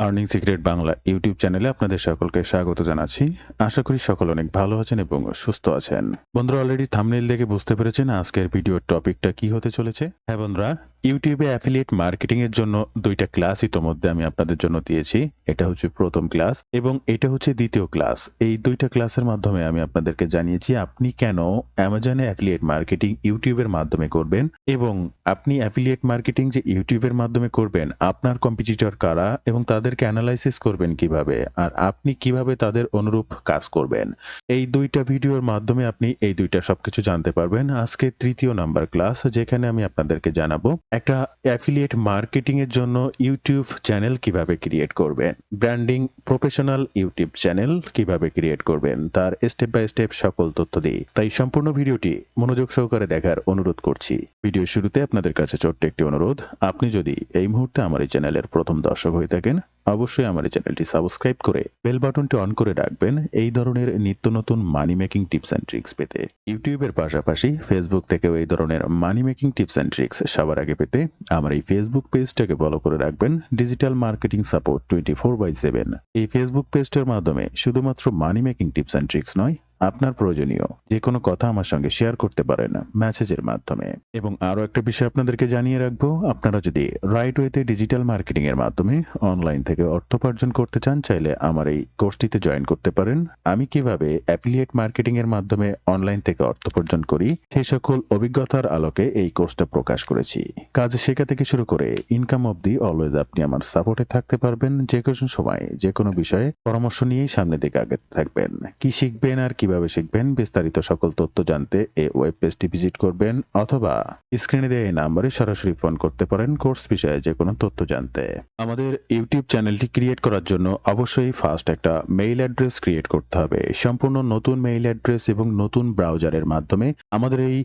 Earning secret Bangla YouTube চ্যানেলে আপনাদের সকলকে স্বাগত জানাচ্ছি। আশা করি সকল অনেক ভালো আছেন এবং সুস্থ আছেন। বন্ধুরা, অলরেডি থাম্বনেইল দেখে বুঝতে পেরেছেন আজকের ভিডিওর টপিকটা কি হতে চলেছে। হ্যাঁ বন্ধুরা, ইউটিউবে অ্যাফিলিয়েট মার্কেটিং এর জন্য দুইটা ক্লাস ইতোমধ্যে আমি আপনাদের জন্য দিয়েছি। এটা হচ্ছে প্রথম ক্লাস এবং এটা হচ্ছে দ্বিতীয় ক্লাস। এই দুইটা ক্লাসের মাধ্যমে আমি আপনাদেরকে জানিয়েছি আপনি কেন অ্যামাজনে অ্যাফিলিয়েট মার্কেটিং ইউটিউবের মাধ্যমে করবেন এবং আপনি অ্যাফিলিয়েট মার্কেটিং যে ইউটিউবের মাধ্যমে করবেন, আপনার কম্পিটিটর কারা এবং তাদেরকে অ্যানালাইসিস করবেন কিভাবে, আর আপনি কিভাবে তাদের অনুরূপ কাজ করবেন। এই দুইটা ভিডিওর মাধ্যমে আপনি এই দুইটা সবকিছু জানতে পারবেন। আজকে তৃতীয় নাম্বার ক্লাস, যেখানে আমি আপনাদেরকে জানাবো একটা অ্যাফিলিয়েট মার্কেটিং এর জন্য ইউটিউব চ্যানেল কিভাবে ক্রিয়েট করবেন, ব্র্যান্ডিং প্রফেশনাল ইউটিউব চ্যানেল কিভাবে ক্রিয়েট করবেন, তার স্টেপ বাই স্টেপ সকল তথ্য দিই। তাই সম্পূর্ণ ভিডিওটি মনোযোগ সহকারে দেখার অনুরোধ করছি। ভিডিও শুরুতে আপনাদের কাছে ছোট্ট একটি অনুরোধ, আপনি যদি এই মুহূর্তে আমার এই চ্যানেলের প্রথম দর্শক হয়ে থাকেন, অবশ্যই আমার এই চ্যানেলটি সাবস্ক্রাইব করে বেল বাটনটি অন করে রাখবেন এই ধরনের নিত্য নতুন মানি মেকিং টিপস অ্যান্ড ট্রিক্স পেতে। ইউটিউবের পাশাপাশি ফেসবুক থেকেও এই ধরনের মানি মেকিং টিপস অ্যান্ড ট্রিক্স সবার আগে পেতে আমার এই ফেসবুক পেজটাকে ফলো করে রাখবেন, ডিজিটাল মার্কেটিং সাপোর্ট 24/7। এই ফেসবুক পেজটার মাধ্যমে শুধুমাত্র মানি মেকিং টিপস অ্যান্ড ট্রিক্স নয়, আপনার প্রয়োজনীয় যে কোনো কথা আমার সঙ্গে শেয়ার করতে পারেন মেসেজের মাধ্যমে। এবং আরও একটা বিষয় আপনাদেরকে জানিয়ে রাখবো, আপনারা যদি রাইট ওয়েতে ডিজিটাল মার্কেটিং এর মাধ্যমে অনলাইন থেকে অর্থ উপার্জন করতে চান, চাইলে আমার এই কোর্সটিতে জয়েন করতে পারেন। আমি কিভাবে অ্যাফিলিয়েট মার্কেটিং এর মাধ্যমে অনলাইন থেকে অর্থ উপার্জন করি সেই সকল অভিজ্ঞতার আলোকে এই কোর্সটা প্রকাশ করেছি। কাজ শেখা থেকে শুরু করে ইনকাম অবধি অলওয়েজ আপনি আমার সাপোর্টে থাকতে পারবেন। যে কোনো সময় যে কোনো বিষয়ে পরামর্শ নিয়েই সামনের দিকে আগে থাকবেন। কি শিখবেন আর কিভাবে শিখবেন বিস্তারিত সকল তথ্য জানতে এই ওয়েব পেজটি ভিজিট করবেন, অথবা স্ক্রিনে দেওয়া এই নাম্বারে সরাসরি ফোন করতে পারেন কোর্স বিষয়ে যে কোনো তথ্য জানতে। আমাদের ইউটিউব চ্যানেলটি ক্রিয়েট করার জন্য অবশ্যই ফার্স্ট একটা মেইল অ্যাড্রেস ক্রিয়েট করতে হবে। সম্পূর্ণ নতুন মেইল অ্যাড্রেস এবং নতুন ব্রাউজারের মাধ্যমে আমাদের এই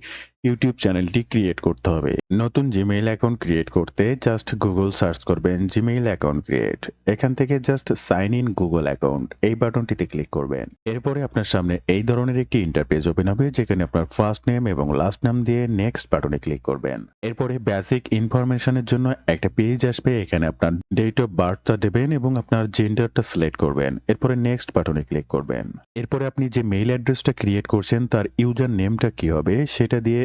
ইউটিউব চ্যানেলটি ক্রিয়েট করতে হবে। নতুন জিমেইল অ্যাকাউন্ট ক্রিয়েট করতে জাস্ট গুগল সার্চ করবেন জিমেইল অ্যাকাউন্ট ক্রিয়েট। এখান থেকে just sign in Google account এই বাটনটিতে ক্লিক করবেন। এরপরে আপনার সামনে এই ধরনের একটি ইন্টারপেজ ওপেন হবে, যেখানে আপনার ফার্স্ট নেম এবং লাস্ট নাম দিয়ে নেক্সট বাটনে ক্লিক করবেন। এরপরে বেসিক ইনফরমেশনের জন্য একটা পেজ আসবে, এখানে আপনার ডেট অফ বার্থটা দেবেন এবং আপনার জেন্ডারটা সিলেক্ট করবেন। এরপরে নেক্সট বাটনে ক্লিক করবেন। এরপরে আপনি যে মেইল অ্যাড্রেসটা ক্রিয়েট করছেন তার ইউজার নেমটা কি হবে সেটা দিয়ে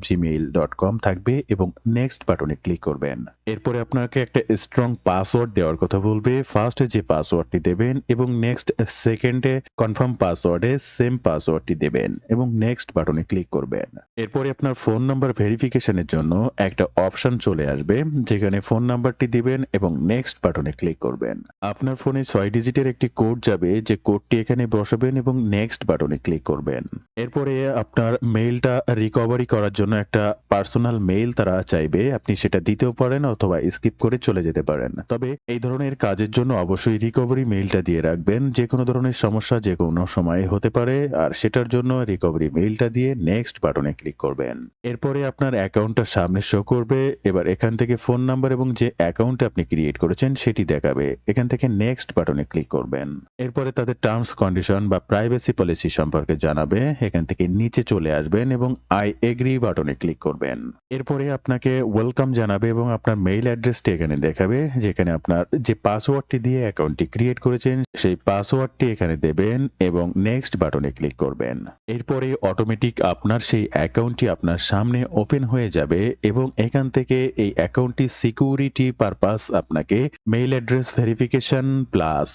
@gmail.com থাকবে এবং নেক্সট বাটনে ক্লিক করবেন। এরপরে আপনাকে একটা স্ট্রং পাসওয়ার্ড দেওয়ার কথা বলবে। ফার্স্টে যে পাসওয়ার্ডটি দেবেন এবং নেক্সট সেকেন্ডে কনফার্ম পাসওয়ার্ডে সেম পাসওয়ার্ডটি দেবেন এবং নেক্সট বাটনে ক্লিক করবেন। এরপরে আপনার ফোন নাম্বার ভেরিফিকেশনের জন্য একটা অপশন চলে আসবে, যেখানে ফোন নাম্বারটি দিবেন এবং নেক্সট বাটনে ক্লিক করবেন। আপনার ফোনে 6 ডিজিটের একটি কোড যাবে, যে কোডটি এখানে বসাবেন এবং নেক্সট বাটনে ক্লিক করবেন। এরপরে আপনার মেইলটা রিকভারি করার জন্য একটা পার্সোনাল মেইল তারা চাইবে, আপনি সেটা দিতেও পারেন অথবা স্কিপ করে চলে যেতে পারেন। তবে এই ধরনের কাজের জন্য অবশ্যই রিকভারি মেইলটা দিয়ে রাখবেন। যে কোনো ধরনের সমস্যা যে কোনো সময় হতে পারে, আর সেটার জন্য রিকভারি মেইলটা দিয়ে নেক্সট বাটনে ক্লিক করবেন। এরপরে আপনার অ্যাকাউন্টটা সামনে শো করবে। এবার এখান থেকে ফোন নাম্বার এবং যে অ্যাকাউন্ট আপনি ক্রিয়েট করেছেন সেটি দেখাবে। এখান থেকে নেক্সট বাটনে ক্লিক করবেন। এরপরে তাদের টার্মস কন্ডিশন বা প্রাইভেসি পলিসি সম্পর্কে জানাবে। এখান থেকে নিচে চলে আসবেন এবং আই এগ্রি বাটনে ক্লিক করবেন। এরপরে আপনাকে ওয়েলকাম জানাবে এবং আপনার মেইল অ্যাড্রেসটি এখানে দেখাবে, যেখানে আপনার যে পাসওয়ার্ডটি দিয়ে অ্যাকাউন্টটি ক্রিয়েট করেছেন সেই পাসওয়ার্ডটি এখানে দেবেন এবং নেক্সট বাটনে ক্লিক করবেন। এরপরে অটোমেটিক আপনার সেই অ্যাকাউন্টটি আপনার সামনে ওপেন হয়ে যাবে এবং এখান থেকে এই অ্যাকাউন্টটি সিকিউরিটি পারপাস আপনাকে mail address verification plus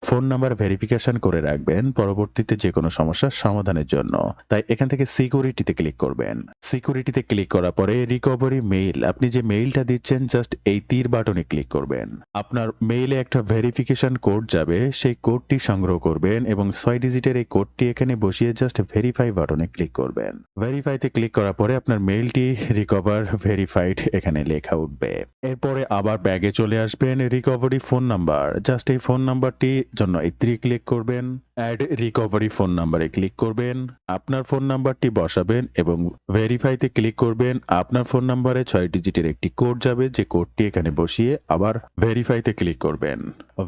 phone number verification করে রাখবেন পরবর্তীতে যে কোনো সমস্যার সমাধানের জন্য। তাই এখান থেকে সিকিউরিটিতে ক্লিক করবেন। সিকিউরিটিতে ক্লিক করার পরে রিকভারি মেইল, আপনি যে মেইলটা দিচ্ছেন জাস্ট এই তীর বাটনে ক্লিক করবেন। আপনার মেইলে একটা ভেরিফিকেশন কোড যাবে, সেই কোডটি সংগ্রহ করবেন এবং 6 ডিজিটের এই কোডটি এখানে বসিয়ে জাস্ট ভেরিফাই বাটনে ক্লিক করবেন। ভেরিফাইতে ক্লিক করার পরে আপনার মেইলটি রিকভার ভেরিফাইড এখানে লেখা উঠবে। এরপরে আবার ব্যাগে চলে আসবেন, রিকভারি ফোন নাম্বার, জাস্ট এই ফোন নাম্বারটির জন্য এই তীরে ক্লিক করবেন। অ্যাড রিকভারি ফোন নাম্বারে ক্লিক করবেন, আপনার ফোন নাম্বারটি বসাবেন এবং ভেরিফাইতে ক্লিক করবেন। আপনার ফোন নাম্বারে 6 ডিজিটের একটি কোড যাবে, যে কোডটি এখানে বসিয়ে আবার ভেরিফাইতে ক্লিক করবেন।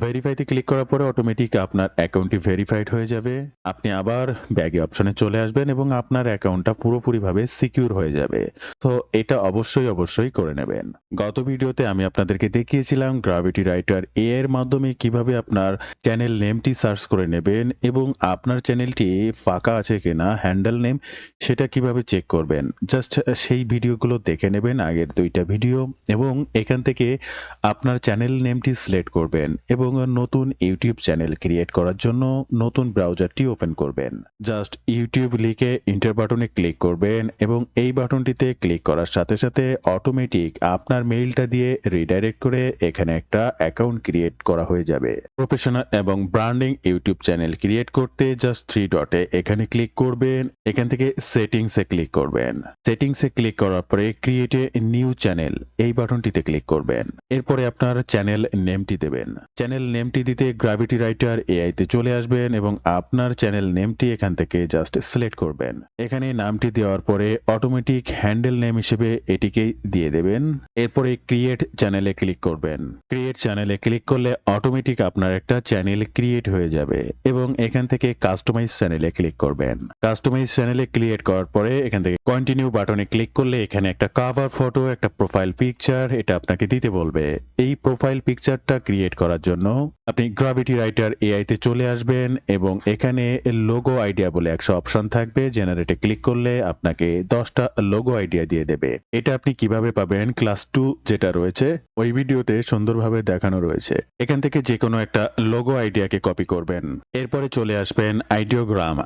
ভেরিফাইতে ক্লিক করার পরে অটোমেটিক আপনার অ্যাকাউন্টটি ভেরিফাইড হয়ে যাবে। আপনি আবার ব্যাগে অপশনে চলে আসবেন এবং আপনার অ্যাকাউন্টটা পুরোপুরিভাবে সিকিউর হয়ে যাবে। তো এটা অবশ্যই করে নেবেন। গত ভিডিওতে আমি আপনাদেরকে দেখিয়েছিলাম গ্র্যাভিটি রাইটার এআই এর মাধ্যমে কিভাবে আপনার চ্যানেল নেমটি সার্চ করে নেবেন এবং আপনার চ্যানেলটি ফাঁকা আছে কিনা, হ্যান্ডেল নেম সেটা কিভাবে চেক করবেন। জাস্ট সেই ভিডিওগুলো দেখে নেবেন, আগের 2টা ভিডিও, এবং এখান থেকে আপনার চ্যানেল নেমটি সিলেক্ট করবেন এবং নতুন ইউটিউব চ্যানেল ক্রিয়েট করার জন্য নতুন ব্রাউজারটি ওপেন করবেন। জাস্ট ইউটিউব লিখে এন্টার বাটনে ক্লিক করবেন এবং এই বাটনটিতে ক্লিক করার সাথে সাথে অটোমেটিক আপনার মেইলটা দিয়ে রিডাইরেক্ট করে এখানে একটা অ্যাকাউন্ট ক্রিয়েট করা হয়ে যাবে। প্রফেশনাল এবং ব্র্যান্ডিং ইউটিউব চ্যানেল ক্রিয়েট করতে জাস্ট 3 ডটে এখানে ক্লিক করবেন, এখান থেকে সেটিংসে ক্লিক করবেন। সেটিংসে ক্লিক করার পরে ক্রিয়েট এ নিউ চ্যানেল এই বাটনটিতে ক্লিক করবেন। এরপরে আপনার চ্যানেল নেমটি দেবেন। চ্যানেল নেমটি দিতে গ্র্যাভিটি রাইটার এআই তে চলে আসবেন এবং আপনার চ্যানেল নেমটি এখান থেকে জাস্ট সিলেক্ট করবেন। এখানে নামটি দেওয়ার পরে অটোমেটিক হ্যান্ডেল নেম হিসেবে এটিকেই দিয়ে দেবেন। এরপরে ক্রিয়েট চ্যানেলে ক্লিক করবেন। ক্রিয়েট চ্যানেলে ক্লিক করলে অটোমেটিক আপনার একটা চ্যানেল ক্রিয়েট হয়ে যাবে এবং এখান থেকে কাস্টমাইজ চ্যানেলে ক্লিক করবেন। কাস্টমাইজ চ্যানেলে ক্রিয়েট করার পরে এখান থেকে কন্টিনিউ বাটনে ক্লিক করলে এখানে একটা কভার ফটো, একটা প্রোফাইল পিকচার এটা আপনাকে দিতে বলবে। এই প্রোফাইল পিকচারটা ক্রিয়েট করার জন্য আপনি গ্র্যাভিটি রাইটার এআই তে চলে আসবেন এবং এখানে লোগো আইডিয়া বলে একটা অপশন থাকবে। জেনারেটে ক্লিক করলে আপনাকে 10টা লোগো আইডিয়া দিয়ে দেবে। এটা আপনি কিভাবে পাবেন, ক্লাস 2 যেটা রয়েছে ওই ভিডিওতে সুন্দরভাবে দেখানো রয়েছে। এখান থেকে যে কোনো একটা লোগো আইডিয়াকে কপি করবেন। এরপরে চলে আসবেন আইডিওগ্রাম,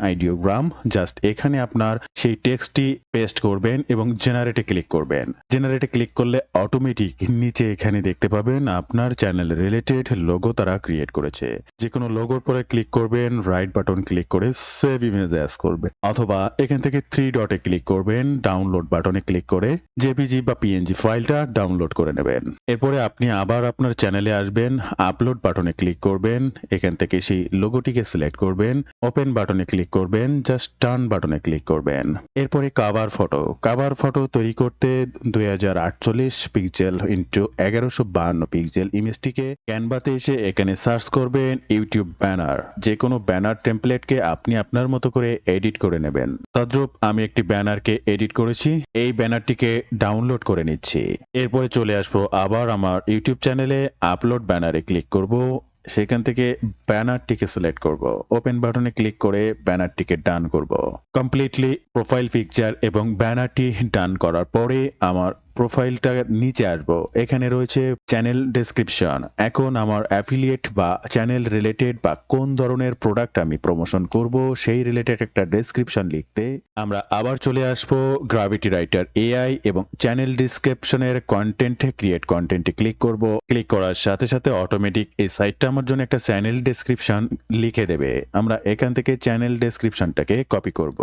আইডিওগ্রাম। জাস্ট এখানে আপনার সেই টেক্সটটি পেস্ট করবেন এবং জেনারেটে ক্লিক করবেন। জেনারেটে ক্লিক করলে অটোমেটিক নিচে এখানে দেখতে পাবেন আপনার চ্যানেল রিলেটেড লোগো তারা ক্রিয়েট করেছে। যে কোনো লোগোর পরে ক্লিক করবেন, রাইট বাটন ক্লিক করে সেভ ইমেজ অ্যাজ করবে, অথবা এখান থেকে 3 ডটে ক্লিক করবেন, ডাউনলোড বাটনে ক্লিক করে জেপিজি বা পিএনজি ফাইলটা ডাউনলোড করে নেবেন। এরপরে আপনি আবার আপনার চ্যানেলে আসবেন, আপলোড বাটনে ক্লিক করবেন, এখান থেকে সেই লোগোটিকে সিলেক্ট করবেন, ওপেন বাটনে ক্লিক করবেন, জাস্ট টার্ন বাটনে ক্লিক করবেন। এরপরে কাভার ফটো তৈরি করতে 2048 পিক্সেল ইন্টু 1152 পিক্সেল ইমেজটিকে ক্যানভাতে এসে এখানে সার্চ করবেন ইউটিউব ব্যানার। যে কোনো ব্যানার টেমপ্লেটকে আপনি আপনার মতো করে এডিট করে নেবেন। তদ্রূপ আমি একটি ব্যানারকে এডিট করেছি, এই ব্যানারটিকে ডাউনলোড করে নিচ্ছি। এরপরে চলে আসবো আবার আমার ইউটিউব চ্যানেলে, আপলোড ব্যানারে ক্লিক করব, সেখান থেকে ব্যানারটিকে সিলেক্ট করব, ওপেন বাটনে ক্লিক করে ব্যানারটিকে ডান করব। কমপ্লিটলি প্রোফাইল পিকচার এবং ব্যানারটি ডান করার পরে আমার প্রোফাইলটা নিচে আসবো, এখানে রয়েছে চ্যানেল ডেসক্রিপশন। এখন আমার অ্যাফিলিয়েট বা চ্যানেল রিলেটেড বা কোন ধরনের প্রোডাক্ট আমি প্রমোশন করব সেই রিলেটেড একটা ডেসক্রিপশন লিখতে আমরা আবার চলে আসবো গ্র্যাভিটি রাইটার এআই এবং চ্যানেল ডিসক্রিপশনের কন্টেন্টে ক্লিক করব। ক্লিক করার সাথে সাথে অটোমেটিক এই সাইটটা আমার জন্য একটা চ্যানেল ডেসক্রিপশন লিখে দেবে। আমরা এখান থেকে চ্যানেল ডেসক্রিপশনটাকে কপি করব।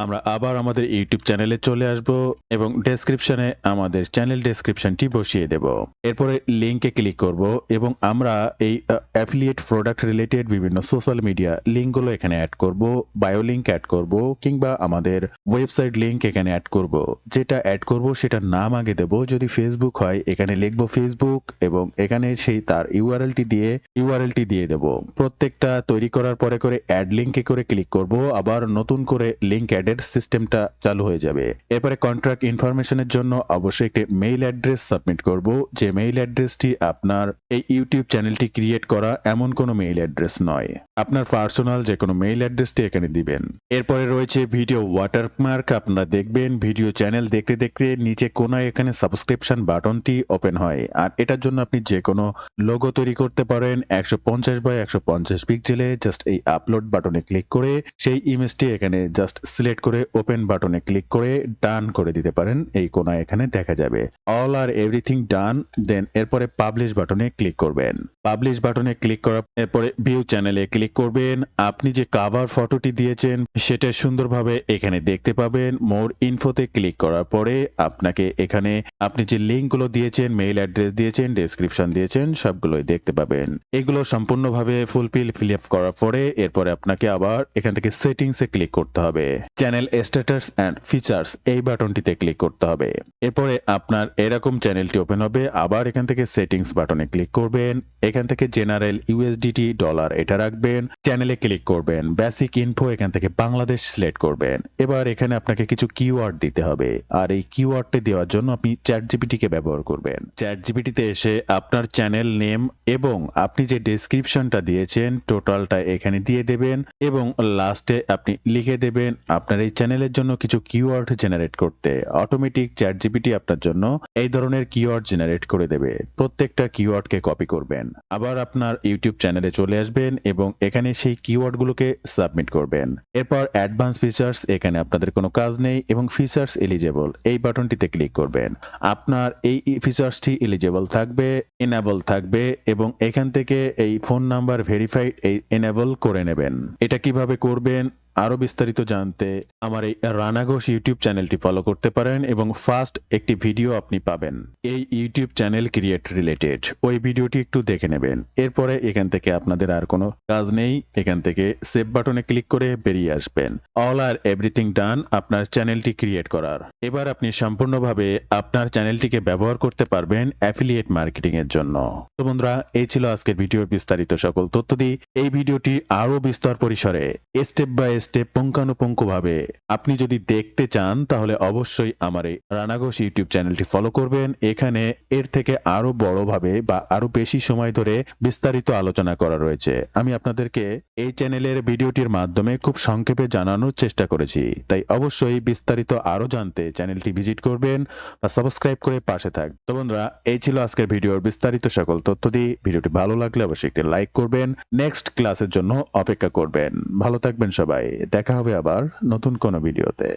আমরা আবার আমাদের ইউটিউব চ্যানেলে চলে আসব এবং ডেসক্রিপশনে আমাদের চ্যানেল ডেসক্রিপশনটি বসিয়ে দেব। এরপরে লিঙ্কে ক্লিক করব এবং আমরা এই অ্যাফিলিয়েট প্রোডাক্ট রিলেটেড বিভিন্ন সোশ্যাল মিডিয়া লিঙ্কগুলো এখানে অ্যাড করব, বায়ো লিঙ্ক অ্যাড করব কিংবা আমাদের ওয়েবসাইট লিঙ্ক এখানে অ্যাড করব। যেটা অ্যাড করব সেটার নাম আগে দেব, যদি ফেসবুক হয় এখানে লিখব ফেসবুক এবং এখানে সেই তার ইউআরএলটি দিয়ে দেব। প্রত্যেকটা তৈরি করার পরে করে অ্যাড লিঙ্কে করে ক্লিক করব, আবার নতুন করে লিঙ্ক অ্যাডের সিস্টেমটা চালু হয়ে যাবে। এরপরে কন্ট্রাক্ট ইনফরমেশনের জন্য অবশ্যই একটি মেইল অ্যাড্রেস সাবমিট করব, যে মেইল অ্যাড্রেসটি আপনার এই ইউটিউব চ্যানেলটি ক্রিয়েট করা এমন কোনো মেইল অ্যাড্রেস নয়, আপনার পার্সোনাল যে কোনো মেইল অ্যাড্রেসটি এখানে দিবেন। এরপরে রয়েছে ভিডিও ওয়াটারমার্ক। আপনারা দেখবেন ভিডিও চ্যানেল দেখতে দেখতে নিচে কোনায় এখানে সাবস্ক্রিপশন বাটনটি ওপেন হয়, আর এটার জন্য আপনি যে কোনো লোগো তৈরি করতে পারেন 150 বাই 150 পিক্সেলে। জাস্ট এই আপলোড বাটনে ক্লিক করে সেই ইমেজটি এখানে জাস্ট সিলেক্ট করে ওপেন বাটনে ক্লিক করে ডান করে দিতে পারেন। এই কোনায় এখানে দেখা যাবে অল আর এভরিথিং ডান। দেন এরপরে পাবলিশ বাটনে ক্লিক করবেন। পাবলিশ বাটনে ক্লিক করার এরপরে ভিউ চ্যানেলে ক্লিক ক্লিক করবেন। আপনি যে কাভার ফটোটি দিয়েছেন সেটা সুন্দরভাবে এখানে দেখতে পাবেন। মোর ইনফোতে ক্লিক করার পরে আপনাকে এখানে আপনি যে লিঙ্কগুলো দিয়েছেন, মেইল অ্যাড্রেস দিয়েছেন, ডেসক্রিপশন দিয়েছেন সবগুলোই দেখতে পাবেন। এগুলো সম্পূর্ণভাবে ফিল আপ করার পরে এরপরে আপনাকে আবার এখান থেকে সেটিংসে ক্লিক করতে হবে। চ্যানেল স্ট্যাটাস অ্যান্ড ফিচার্স এই বাটনটিতে ক্লিক করতে হবে। এরপরে আপনার এরকম চ্যানেলটি ওপেন হবে। আবার এখান থেকে সেটিংস বাটনে ক্লিক করবেন। এখান থেকে জেনারেল ইউএসডিটি ডলার এটা রাখবেন। চ্যানেলে ক্লিক করবেন। বেসিক ইনফো এখান থেকে বাংলাদেশ সিলেক্ট করবেন। এবার এখানে আপনাকে কিছু কিওয়ার্ড দিতে হবে। আর এই কিওয়ার্ডটি দেওয়ার জন্য আপনি চ্যাটজিপিটিকে ব্যবহার করবেন। চ্যাটজিপিটিতে এসে আপনার চ্যানেল নেম এবং আপনি যে ডেসক্রিপশনটা দিয়েছেন টোটালটা এখানে দিয়ে দেবেন এবং লাস্টে আপনি লিখে দেবেন আপনার এই চ্যানেলের জন্য কিছু কিওয়ার্ড জেনারেট করতে। অটোমেটিক চ্যাটজিপিটি আপনার জন্য এই ধরনের কিওয়ার্ড জেনারেট করে দেবে। প্রত্যেকটা কিওয়ার্ডকে কপি করবেন। আবার আপনার ইউটিউব চ্যানেলে চলে আসবেন এবং এখানে সেই কিওয়ার্ডগুলোকে সাবমিট করবেন। এরপর অ্যাডভান্স ফিচার্স এখানে আপনাদের কোনো কাজ নেই এবং ফিচার্স এলিজেবল এই বাটনটিতে ক্লিক করবেন। আপনার এই ফিচার্সটি এলিজেবল থাকবে, এনেবল থাকবে এবং এখান থেকে এই ফোন নাম্বার ভেরিফাইড এই এনেবল করে নেবেন। এটা কিভাবে করবেন আরো বিস্তারিত জানতে আমার এই রানা ঘোষ ইউটিউব চ্যানেলটি ফলো করতে পারেন এবং ফার্স্ট একটি ভিডিও আপনি পাবেন এই ইউটিউব চ্যানেল ক্রিয়েট রিলেটেড। ওই ভিডিওটি একটু দেখে নেবেন। এরপরে এখান থেকে আপনাদের আর কোনো কাজ নেই। এখান থেকে সেভ বাটনে ক্লিক করে বেরিয়ে আসবেন। অল আর এভরিথিং ডান আপনার চ্যানেলটি ক্রিয়েট করার। এবার আপনি সম্পূর্ণভাবে আপনার চ্যানেলটিকে ব্যবহার করতে পারবেন অ্যাফিলিয়েট মার্কেটিং এর জন্য। তো বন্ধুরা, এই ছিল আজকের ভিডিওর বিস্তারিত সকল তথ্য দিয়ে। এই ভিডিওটি আরো বিস্তর পরিসরে স্টেপ বাই স্টেপ পুঙ্খানুপুঙ্খভাবে আপনি যদি দেখতে চান তাহলে অবশ্যই আমার এই রানা ঘোষ ইউটিউব চ্যানেলটি ফলো করবেন। এখানে এর থেকে আরো বড়ভাবে বা আরো বেশি সময় ধরে বিস্তারিত আলোচনা করা রয়েছে। আমি আপনাদেরকে এই চ্যানেলের ভিডিওটির মাধ্যমে খুব সংক্ষেপে জানানোর চেষ্টা করেছি। তাই অবশ্যই বিস্তারিত আরো জানতে চ্যানেলটি ভিজিট করবেন বা সাবস্ক্রাইব করে পাশে থাকবেন। তো বন্ধুরা, এই ছিল আজকের ভিডিওর বিস্তারিত সকল তথ্য দিয়ে। ভিডিওটি ভালো লাগলে অবশ্যই একটি লাইক করবেন। নেক্সট ক্লাসের জন্য অপেক্ষা করবেন। ভালো থাকবেন সবাই। দেখা হবে আবার নতুন কোনো ভিডিওতে।